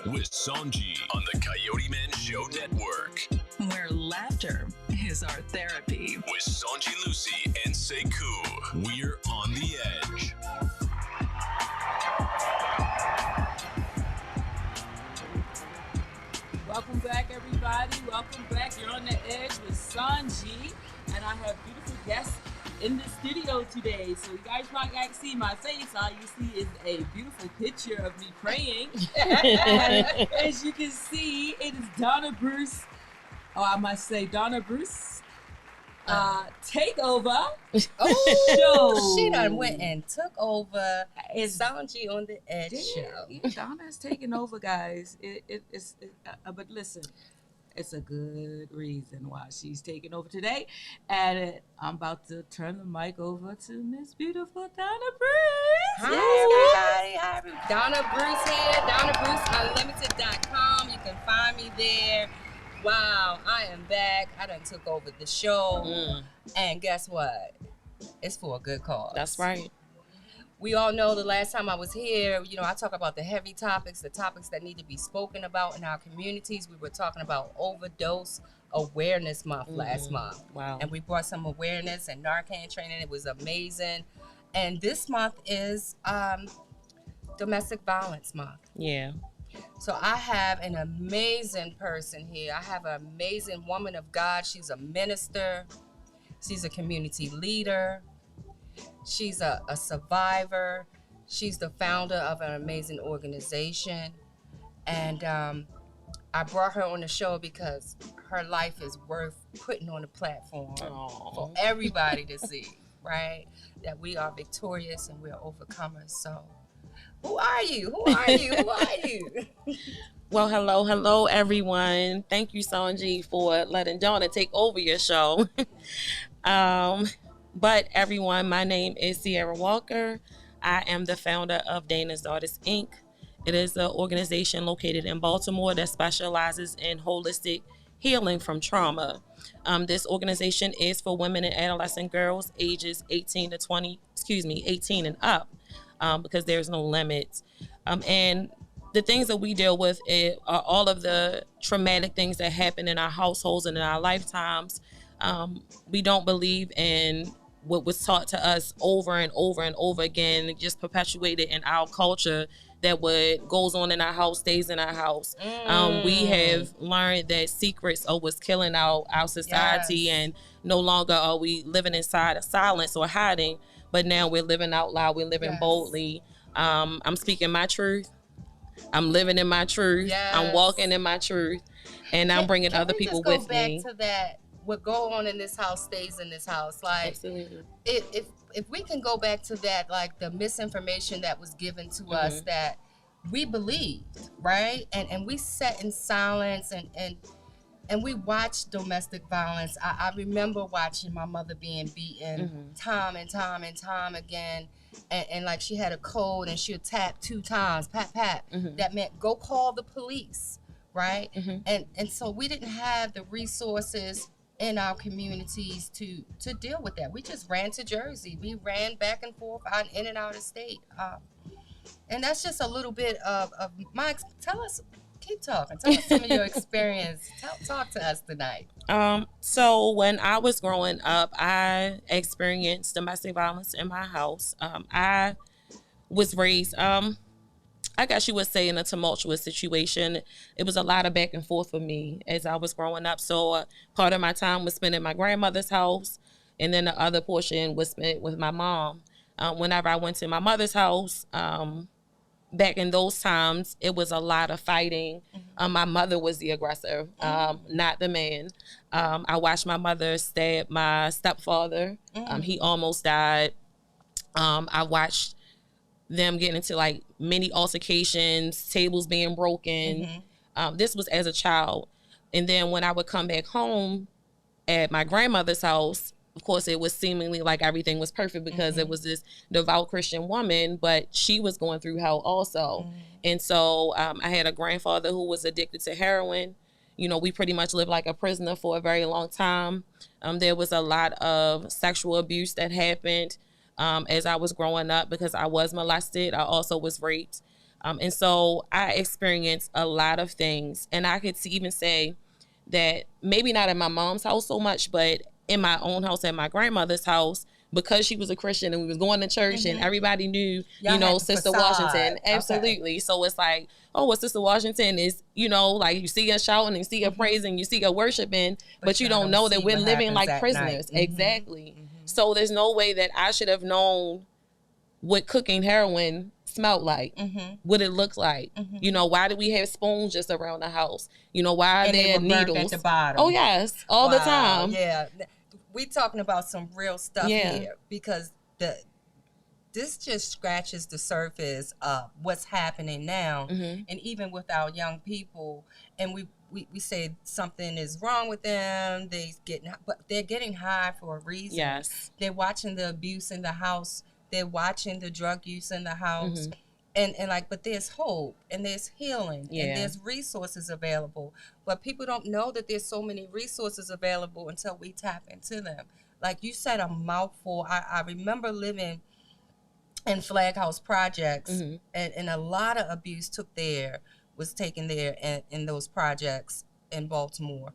with Sanji on the Coyote Man Show Network. Where laughter is our therapy. With Sanji Lucy and Sekou, we're on the edge. Welcome back, everybody. Welcome back. You're on the edge with Sanji, and I have beautiful guests in the studio today. So you guys probably can't see my face. All you see is a beautiful picture of me praying. And as you can see, it is Donna Bruce. Oh, I must say Donna Bruce. Takeover. Oh, she done went and took over. It's Sanji on the Edge show. Yeah, Donna's taking over, guys. But listen, it's a good reason why she's taking over today. And I'm about to turn the mic over to Miss Beautiful Donna Bruce. Hi, everybody. Hi, Donna Bruce here. DonnaBruceUnlimited.com. You can find me there. Wow, I am back. I done took over the show. And guess what? It's for a good cause. That's right. We all know the last time I was here, I talk about the heavy topics, the topics that need to be spoken about in our communities. We were talking about Overdose Awareness Month last month. Wow. And we brought some awareness and Narcan training. It was amazing. And this month is Domestic Violence Month. Yeah. So I have an amazing person here. I have an amazing woman of God. She's a minister. She's a community leader. She's a survivor. She's the founder of an amazing organization. And I brought her on the show because her life is worth putting on the platform for everybody to see, right? That we are victorious and we're overcomers. So who are you? Who are you? Well, hello, everyone. Thank you, Sanji, for letting Donna take over your show. But everyone, my name is Sierra Walker. I am the founder of Dana's Daughters, Inc. It is an organization located in Baltimore that specializes in holistic healing from trauma. This organization is for women and adolescent girls ages 18 and up. Because there's no limits. And the things that we deal with are all of the traumatic things that happen in our households and in our lifetimes. We don't believe in what was taught to us over and over and over again, just perpetuated in our culture, that what goes on in our house stays in our house. We have learned that secrets are what's killing our society, yes. And no longer are we living inside of silence or hiding, but now we're living out loud, we're living boldly. I'm speaking my truth. I'm living in my truth. Yes. I'm walking in my truth. And I'm bringing other people with me. Can we just go back to that? What go on in this house stays in this house. Like, absolutely. If we can go back to that, like the misinformation that was given to us that we believed, right? And we sat in silence and we watched domestic violence. I remember watching my mother being beaten time and time and time again. And like she had a code and she would tap 2 times, pat, pat. That meant go call the police, right? And so we didn't have the resources in our communities to deal with that. We just ran to Jersey. We ran back and forth, in and out of state. And that's just a little bit of my, keep talking. Tell us some of your experience. Talk to us tonight. So when I was growing up, I experienced domestic violence in my house. I was raised, I guess you would say, in a tumultuous situation. It was a lot of back and forth for me as I was growing up. So part of my time was spent in my grandmother's house, and then the other portion was spent with my mom. Whenever I went to my mother's house, back in those times, it was a lot of fighting. My mother was the aggressor, not the man. I watched my mother stab my stepfather. He almost died. I watched them getting into like many altercations, tables being broken. This was as a child. And then when I would come back home at my grandmother's house, of course, it was seemingly like everything was perfect because it was this devout Christian woman, but she was going through hell also. And so I had a grandfather who was addicted to heroin. We pretty much lived like a prisoner for a very long time. There was a lot of sexual abuse that happened as I was growing up because I was molested. I also was raped. And so I experienced a lot of things, and I could even say that maybe not in my mom's house so much, but in my own house, at my grandmother's house, because she was a Christian and we was going to church and everybody knew, Sister Washington. Absolutely. Okay. So it's like, oh, well, Sister Washington is, like you see her shouting, you see her praising, you see her worshiping, but you don't know that we're living like prisoners. Exactly. So there's no way that I should have known what cooking heroin smelled like, what it looked like. Why do we have spoons just around the house? Why are there needles at the bottom? Oh yes, all the time. Yeah, we talking about some real stuff here, because this just scratches the surface of what's happening now, and even with our young people, and we say something is wrong with them. But they're getting high for a reason. Yes, they're watching the abuse in the house. They're watching the drug use in the house. But there's hope and there's healing and there's resources available. But people don't know that there's so many resources available until we tap into them. Like you said, a mouthful. I remember living in Flag House projects, and a lot of abuse was taken there in those projects in Baltimore.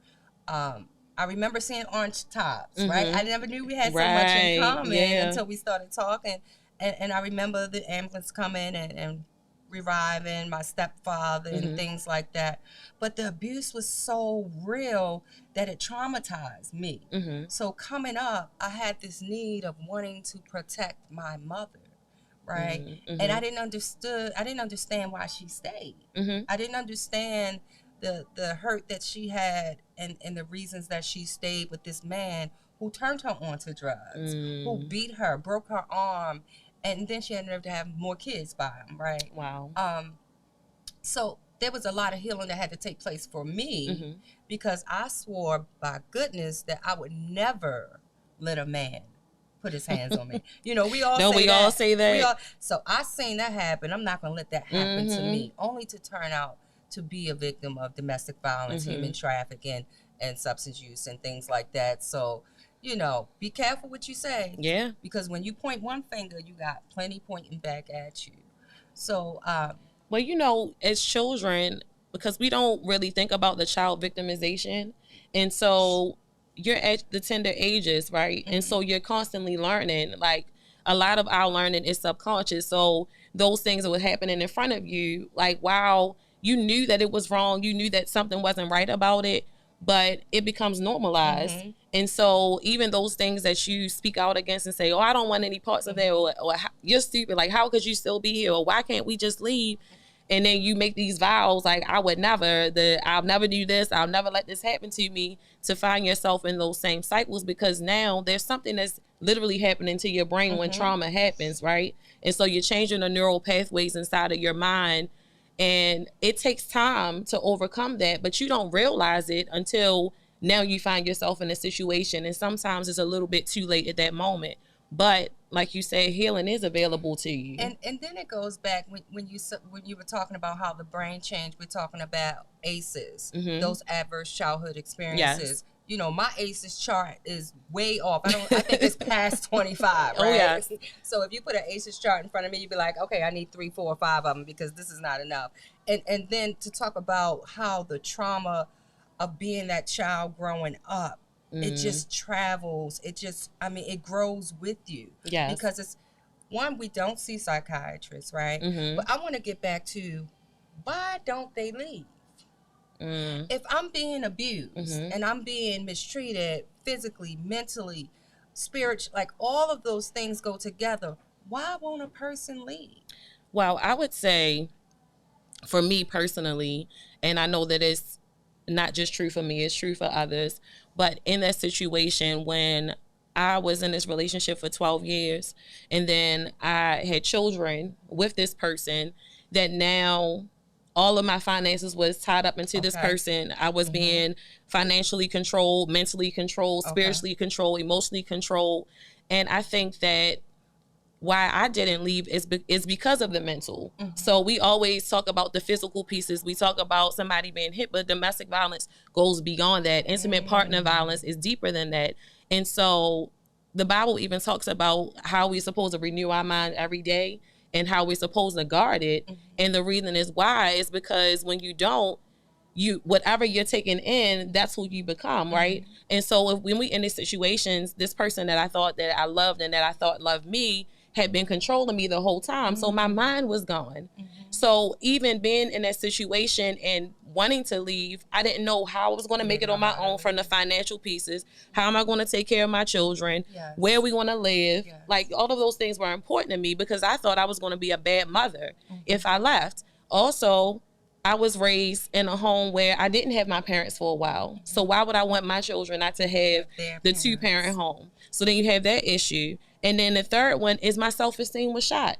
I remember seeing orange tops, right? I never knew we had so much in common until we started talking. And I remember the ambulance coming and reviving my stepfather and things like that. But the abuse was so real that it traumatized me. So coming up, I had this need of wanting to protect my mother, right? And I didn't understand why she stayed. I didn't understand the hurt that she had and the reasons that she stayed with this man who turned her on to drugs, who beat her, broke her arm, and then she had nerve to have more kids by him, right? Wow. So there was a lot of healing that had to take place for me, because I swore by goodness that I would never let a man put his hands on me. We all say that. So I seen that happen. I'm not going to let that happen to me, only to turn out to be a victim of domestic violence, human trafficking, and substance use and things like that. So, be careful what you say. Yeah. Because when you point one finger, you got plenty pointing back at you. So, well, as children, because we don't really think about the child victimization. And so you're at the tender ages, right? And so you're constantly learning. Like, a lot of our learning is subconscious. So those things that were happening in front of you, like, wow, you knew that it was wrong. You knew that something wasn't right about it, but it becomes normalized. And so even those things that you speak out against and say, oh, I don't want any parts of that, or you're stupid, like, how could you still be here, or why can't we just leave? And then you make these vows, like, I'll never do this, I'll never let this happen to me, to find yourself in those same cycles, because now there's something that's literally happening to your brain when trauma happens, right? And so you're changing the neural pathways inside of your mind, and it takes time to overcome that, but you don't realize it until now you find yourself in a situation, and sometimes it's a little bit too late at that moment. But like you said, healing is available to you. And then it goes back when you were talking about how the brain changed. We're talking about ACEs, those adverse childhood experiences. Yes. My ACEs chart is way off. I think it's past 25, right? Oh, yes. So if you put an ACEs chart in front of me, you'd be like, okay, I need 3, 4, or 5 of them, because this is not enough. And then to talk about how the trauma of being that child growing up, it just travels. It grows with you. Yes. Because it's, one, we don't see psychiatrists, right? But I want to get back to, why don't they leave? If I'm being abused and I'm being mistreated physically, mentally, spiritually, like all of those things go together, why won't a person leave? Well, I would say, for me personally, and I know that it's not just true for me, it's true for others, but in that situation, when I was in this relationship for 12 years, and then I had children with this person, that now all of my finances was tied up into this person. I was being financially controlled, mentally controlled, spiritually controlled, emotionally controlled. And I think that why I didn't leave is because of the mental. So we always talk about the physical pieces. We talk about somebody being hit, but domestic violence goes beyond that. Intimate partner violence is deeper than that. And so the Bible even talks about how we're supposed to renew our mind every day. and how we're supposed to guard it. And the reason is why is because when you don't, whatever you're taking in, that's who you become, right? And so when we in these situations, this person that I thought that I loved and that I thought loved me had been controlling me the whole time. So my mind was gone. So even being in that situation and wanting to leave, I didn't know how I was going to make it on my own from the financial pieces. How am I going to take care of my children? Where are we going to live? Like all of those things were important to me because I thought I was going to be a bad mother if I left. Also, I was raised in a home where I didn't have my parents for a while. So why would I want my children not to have the two-parent home? So then you have that issue. And then the third one is my self-esteem was shot.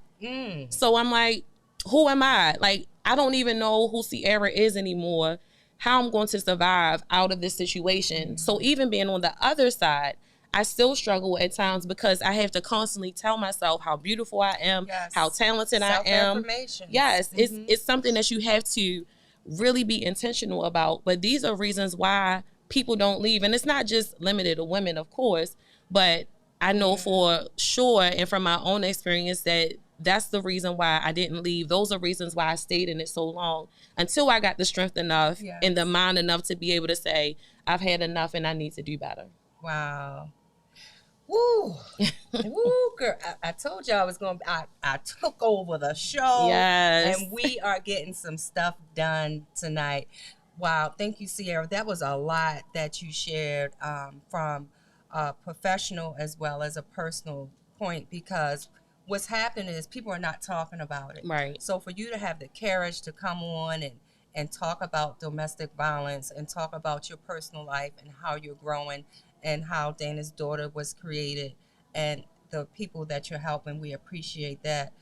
So I'm like, who am I? Like, I don't even know who Sierra is anymore, how I'm going to survive out of this situation. So even being on the other side, I still struggle at times because I have to constantly tell myself how beautiful I am, how talented I am. Yes, it's something that you have to really be intentional about. But these are reasons why people don't leave. And it's not just limited to women, of course, but I know for sure and from my own experience that that's the reason why I didn't leave. Those are reasons why I stayed in it so long until I got the strength enough and the mind enough to be able to say, I've had enough and I need to do better. Wow. Woo. Woo, girl. I told you I was going to, I took over the show. Yes. And we are getting some stuff done tonight. Wow. Thank you, Sierra. That was a lot that you shared from a professional as well as a personal point, because what's happening is people are not talking about it. Right. So for you to have the courage to come on and talk about domestic violence and talk about your personal life and how you're growing and how Dana's daughter was created and the people that you're helping, we appreciate that.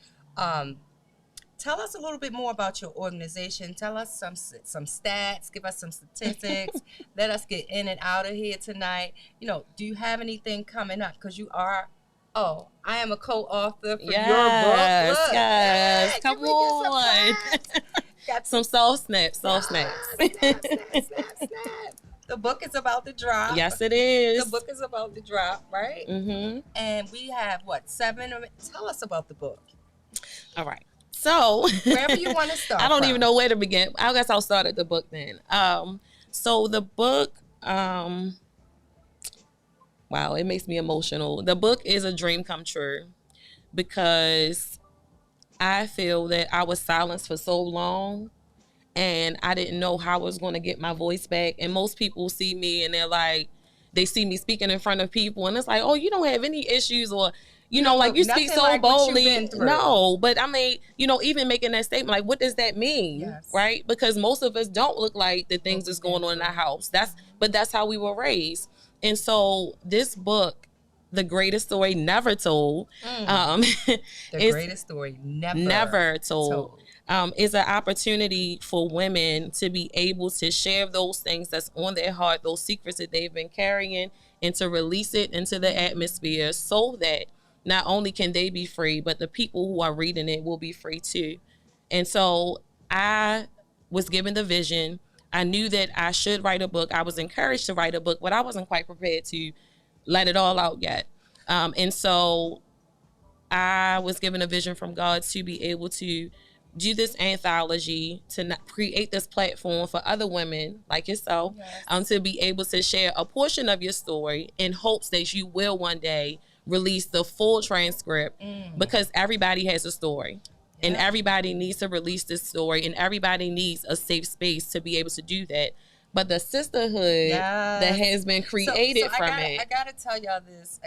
Tell us a little bit more about your organization. Tell us some stats. Give us some statistics. Let us get in and out of here tonight. You know, do you have anything coming up? Because you are, I am a co-author for your book. Look, yes. Come on. Got some soft snaps. Snap. The book is about to drop. Yes, it is. The book is about to drop, right? And we have, 7 of it. Tell us about the book. All right. So wherever you want to start. I don't even know where to begin. I guess I'll start at the book then. So the book, wow, it makes me emotional. The book is a dream come true because I feel that I was silenced for so long and I didn't know how I was going to get my voice back. And most people see me and they're like, they see me speaking in front of people and it's like, oh, you don't have any issues, or you know, like you speak so like boldly. No, but I mean, you know, even making that statement, like, what does that mean? Right? Because most of us don't look like the things that's going on in our house. But that's how we were raised. And so this book, The Greatest Story Never Told, The Greatest Story Never Told. Is an opportunity for women to be able to share those things that's on their heart, those secrets that they've been carrying, and to release it into the atmosphere so that not only can they be free, but the people who are reading it will be free too. And so I was given the vision. I knew that I should write a book. I was encouraged to write a book, but I wasn't quite prepared to let it all out yet. And so I was given a vision from God to be able to do this anthology, to create this platform for other women like yourself, to be able to share a portion of your story in hopes that you will one day release the full transcript, because everybody has a story and everybody needs to release this story and everybody needs a safe space to be able to do that. But the sisterhood that has been created from it. I gotta tell y'all this.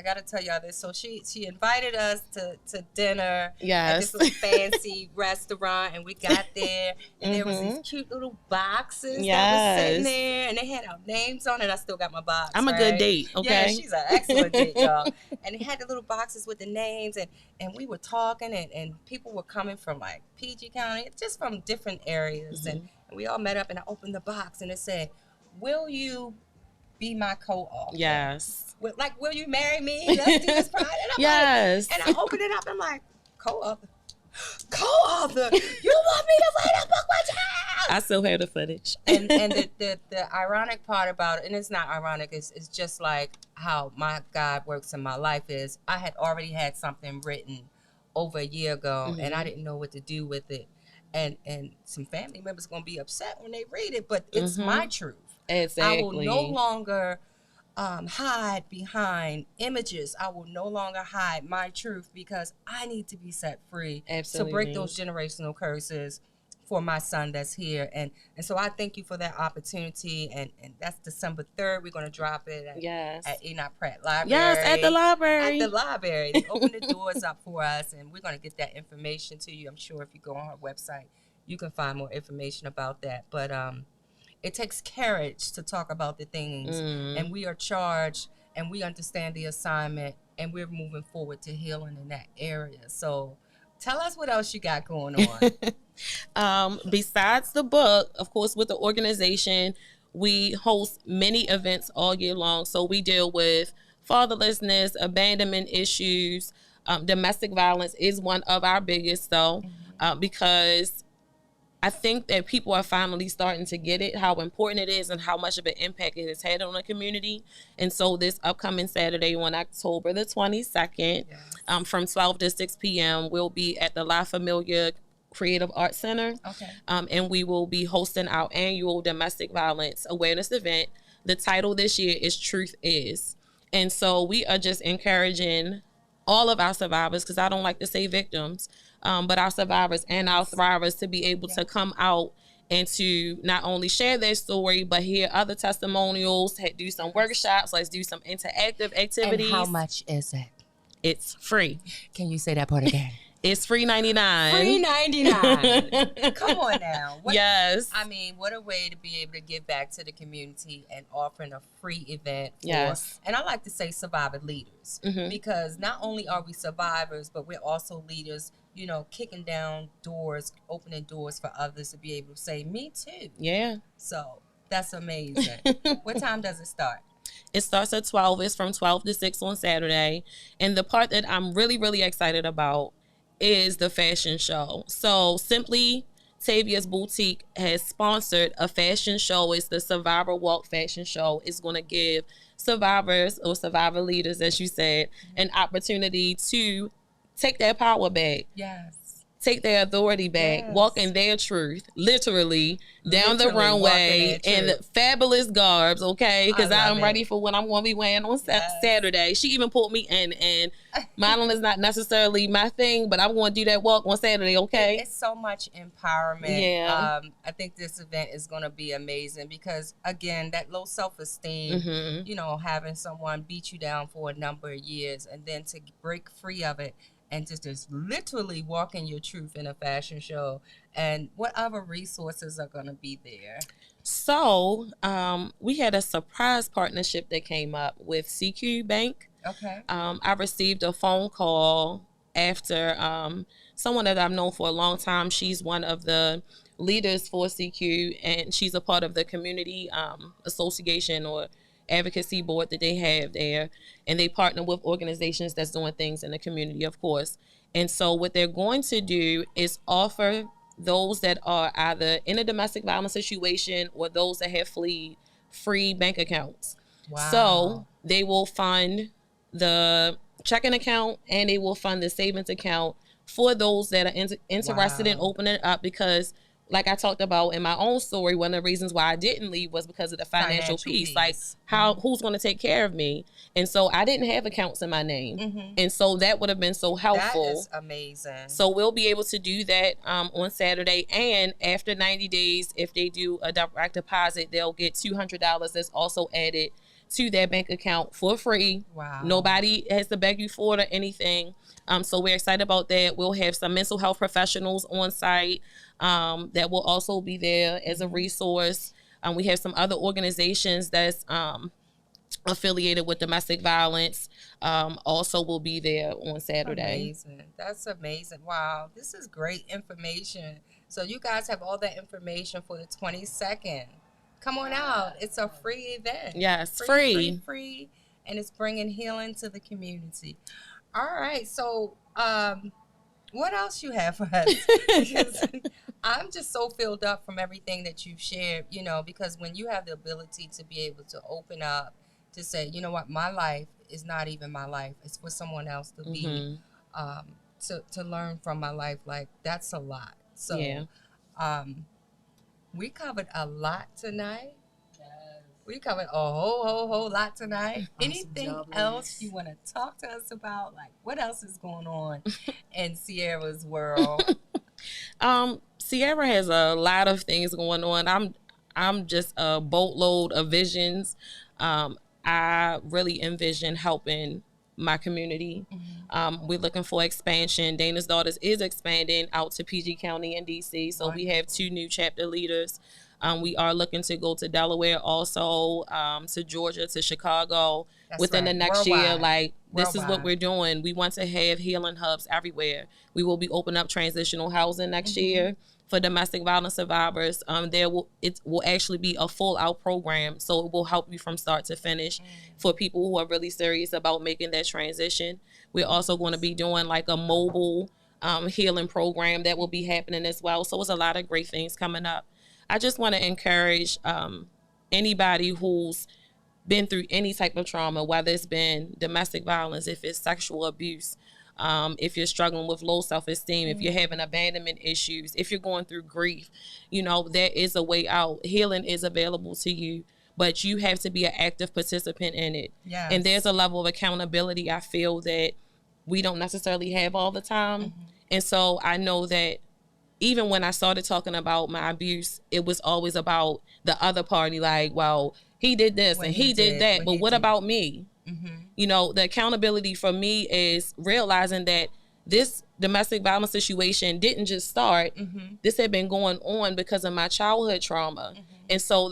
So she invited us to dinner at this little fancy restaurant, and we got there, and there was these cute little boxes that was sitting there, and they had our names on it. I still got my box. I'm a good date, okay? Yeah, she's an excellent date, y'all. And they had the little boxes with the names, and we were talking, and people were coming from like PG County, just from different areas, and we all met up, and I opened the box and it said, "Will you be my co-author?" Yes. Will you marry me? Let's do this project. And I'm like, and I opened it up and I'm like, co-author? Co-author? You want me to write a book with you? I still have the footage. and the ironic part about it, and it's not ironic, it's just like how my God works in my life, is I had already had something written over a year ago, and I didn't know what to do with it. And some family members going to be upset when they read it, but it's my truth. Exactly. I will no longer hide behind images. I will no longer hide my truth because I need to be set free. Absolutely. To break those generational curses for my son that's here. And so I thank you for that opportunity. And that's December 3rd. We're going to drop it at Enoch Pratt Library. Yes, at the library. At the library. They open the doors up for us, and we're going to get that information to you. I'm sure if you go on her website, you can find more information about that. But it takes courage to talk about the things, and we are charged, and we understand the assignment, and we're moving forward to healing in that area. So tell us what else you got going on. Besides the book, of course, with the organization, we host many events all year long. So we deal with fatherlessness, abandonment issues. Domestic violence is one of our biggest, though, because I think that people are finally starting to get it, how important it is and how much of an impact it has had on the community. And so this upcoming Saturday on October the 22nd, from 12 to 6 p.m., we'll be at the La Familia Creative Arts Center. Okay. And we will be hosting our annual domestic violence awareness event. The title this year is Truth Is. And so we are just encouraging all of our survivors, because I don't like to say victims, but our survivors and our thrivers to be able to come out and to not only share their story, but hear other testimonials, do some workshops, let's do some interactive activities. And how much is it? It's free. Can you say that part again? It's free $99. Free $99. Come on now. Yes. I mean, what a way to be able to give back to the community and offering a free event for, and I like to say survivor leaders, because not only are we survivors, but we're also leaders, you know, kicking down doors, opening doors for others to be able to say, me too. Yeah. So that's amazing. What time does it start? It starts at 12. It's from 12 to 6 on Saturday. And the part that I'm really, really excited about is the fashion show. So Simply Tavia's Boutique has sponsored a fashion show. It's the Survivor Walk fashion show. It's going to give survivors or survivor leaders, as you said, an opportunity to take their power back. Yes. Take their authority back, walk in their truth, literally down the runway in fabulous garbs, okay? Because I'm ready for what I'm going to be wearing on Saturday. She even pulled me in, and modeling is not necessarily my thing, but I'm going to do that walk on Saturday, okay? It's so much empowerment. Yeah. I think this event is going to be amazing because, again, that low self-esteem, you know, having someone beat you down for a number of years and then to break free of it, and just literally walking your truth in a fashion show. And what other resources are going to be there? So we had a surprise partnership that came up with CQ Bank. Okay. I received a phone call after someone that I've known for a long time. She's one of the leaders for CQ, and she's a part of the community association or advocacy board that they have there, and they partner with organizations that's doing things in the community, of course. And so what they're going to do is offer those that are either in a domestic violence situation or those that have fled free bank accounts. Wow. So they will fund the checking account and they will fund the savings account for those that are interested in opening it up, because like I talked about in my own story, one of the reasons why I didn't leave was because of the financial piece. Like, who's going to take care of me? And so I didn't have accounts in my name. And so that would have been so helpful. That is amazing. So we'll be able to do that on Saturday. And after 90 days, if they do a direct deposit, they'll get $200 that's also added to their bank account for free. Wow. Nobody has to beg you for it or anything. So we're excited about that. We'll have some mental health professionals on site that will also be there as a resource. We have some other organizations that's affiliated with domestic violence also will be there on Saturday. Amazing. That's amazing. Wow. This is great information. So you guys have all that information for the 22nd. Come on out. It's a free event. Yes, free. And it's bringing healing to the community. All right. So what else you have for us? Because I'm just so filled up from everything that you've shared, you know, because when you have the ability to be able to open up, to say, you know what, my life is not even my life. It's for someone else to lead to learn from my life. Like, that's a lot. So Yeah. We covered a lot tonight. We covered a whole lot tonight. Anything else you want to talk to us about? Like, what else is going on in Sierra's world? Sierra has a lot of things going on. I'm just a boatload of visions. I really envision helping my community. We're looking for expansion. Dana's Daughters is expanding out to PG County and DC. So we have 2 new chapter leaders. We are looking to go to Delaware, also to Georgia, to Chicago. Within the next year. Like, this is what we're doing. We want to have healing hubs everywhere. We will be opening up transitional housing next year for domestic violence survivors. It will actually be a full out program, so it will help you from start to finish for people who are really serious about making that transition. We're also going to be doing like a mobile healing program that will be happening as well. So it's a lot of great things coming up. I just want to encourage anybody who's been through any type of trauma, whether it's been domestic violence, if it's sexual abuse, if you're struggling with low self-esteem, if you're having abandonment issues, if you're going through grief, there is a way out. Healing is available to you, but you have to be an active participant in it. Yes. And there's a level of accountability I feel that we don't necessarily have all the time. And so I know that even when I started talking about my abuse, it was always about the other party, like, well, he did this and he did that, but what about me? The accountability for me is realizing that this domestic violence situation didn't just start. This had been going on because of my childhood trauma. And so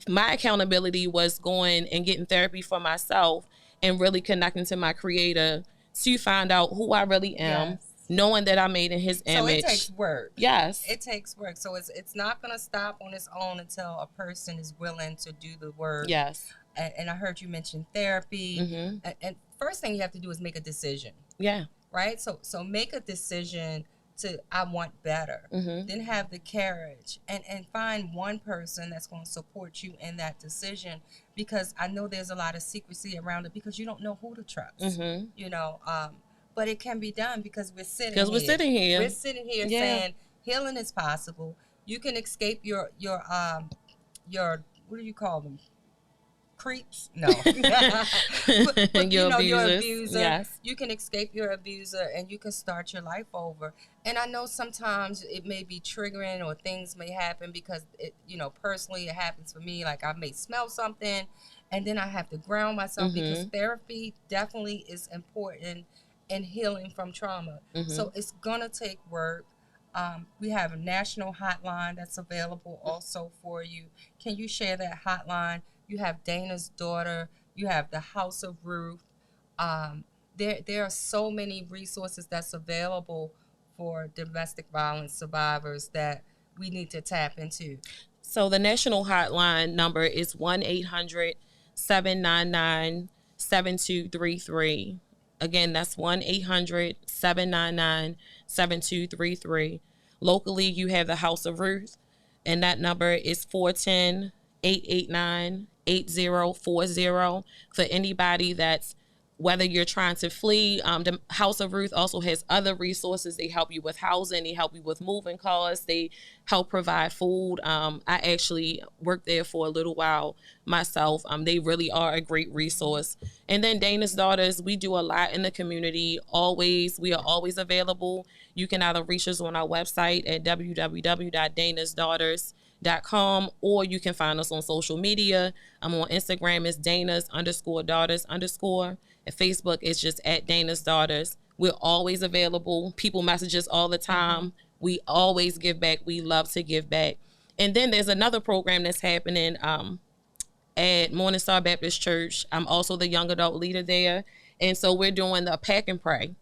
my accountability was going and getting therapy for myself and really connecting to my creator to find out who I really am. Yes. Knowing that I'm made in his image. So it takes work. Yes. It takes work. So it's not going to stop on its own until a person is willing to do the work. Yes. And I heard you mention therapy. And first thing you have to do is make a decision. Yeah. Right? So make a decision to, I want better. Then have the courage and find one person that's going to support you in that decision, because I know there's a lot of secrecy around it because you don't know who to trust. But it can be done because we're sitting here. We're sitting here saying healing is possible. You can escape your what do you call them? Creeps? No. but your abuser. Yes. You can escape your abuser and you can start your life over. And I know sometimes it may be triggering or things may happen because personally it happens for me. Like, I may smell something and then I have to ground myself because therapy definitely is important and healing from trauma. So it's gonna take work. We have a national hotline that's available also for you. Can you share that hotline? You have Dana's Daughter. You have the House of Ruth. There are so many resources that's available for domestic violence survivors that we need to tap into. So the national hotline number is 1-800-799-7233. Again, that's 1-800-799-7233. Locally, you have the House of Ruth, and that number is 410-889-8040. For anybody that's, whether you're trying to flee, the House of Ruth also has other resources. They help you with housing. They help you with moving costs. They help provide food. I actually worked there for a little while myself. They really are a great resource. And then Dana's Daughters, we do a lot in the community. We are always available. You can either reach us on our website at www.danasdaughters.com, or you can find us on social media. I'm on Instagram, it's Dana's_daughters_. And Facebook is just at Dana's Daughters. We're always available. People message us all the time. We always give back. We love to give back. And then there's another program that's happening at Morning Star Baptist Church. I'm also the young adult leader there. And so we're doing the Pack and Pray.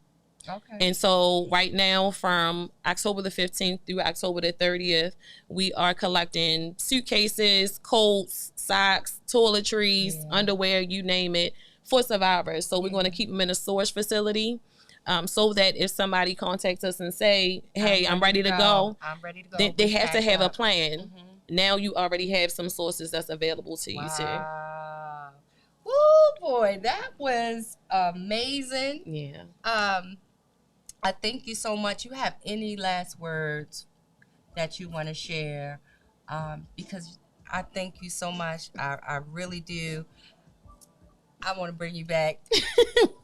Okay. And so right now, from October the 15th through October the 30th, we are collecting suitcases, coats, socks, toiletries, underwear, you name it, for survivors. So we're going to keep them in a storage facility, so that if somebody contacts us and say, hey, I'm ready to go, they have to have a plan. Now you already have some sources that's available to you too. Oh boy, that was amazing. Yeah. I thank you so much. You have any last words that you want to share? Because I thank you so much. I really do. I want to bring you back.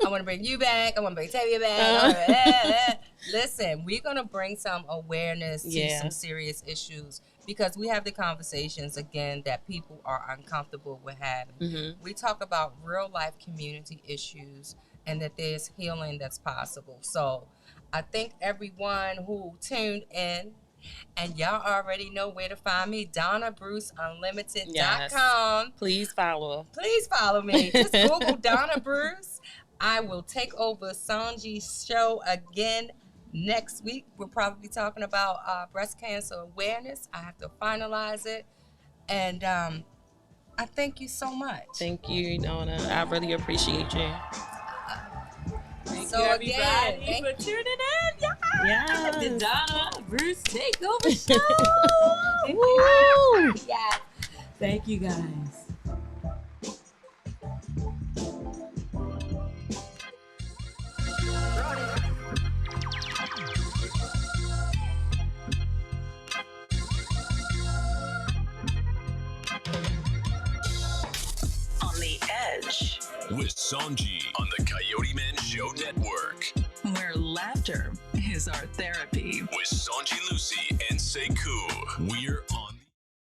I want to bring you back. I want to bring Tavia back. Listen, we're going to bring some awareness to some serious issues because we have the conversations, again, that people are uncomfortable with having. Mm-hmm. We talk about real life community issues and that there's healing that's possible. So I thank everyone who tuned in. And y'all already know where to find me, DonnaBruceUnlimited.com. Yes. Please follow. Please follow me. Just Google Donna Bruce. I will take over Sanji's show again next week. We'll probably be talking about breast cancer awareness. I have to finalize it. And I thank you so much. Thank you, Donna. I really appreciate you. Thank So you, everybody, again, for tuning in. Yes. The Donna Bruce Takeover Show. Woo! Yes. Thank you, guys. On the Edge, With Sanji on the Coyote Man Show Network. where laughter is our therapy. With Sanji Lucy and Sekou. We're on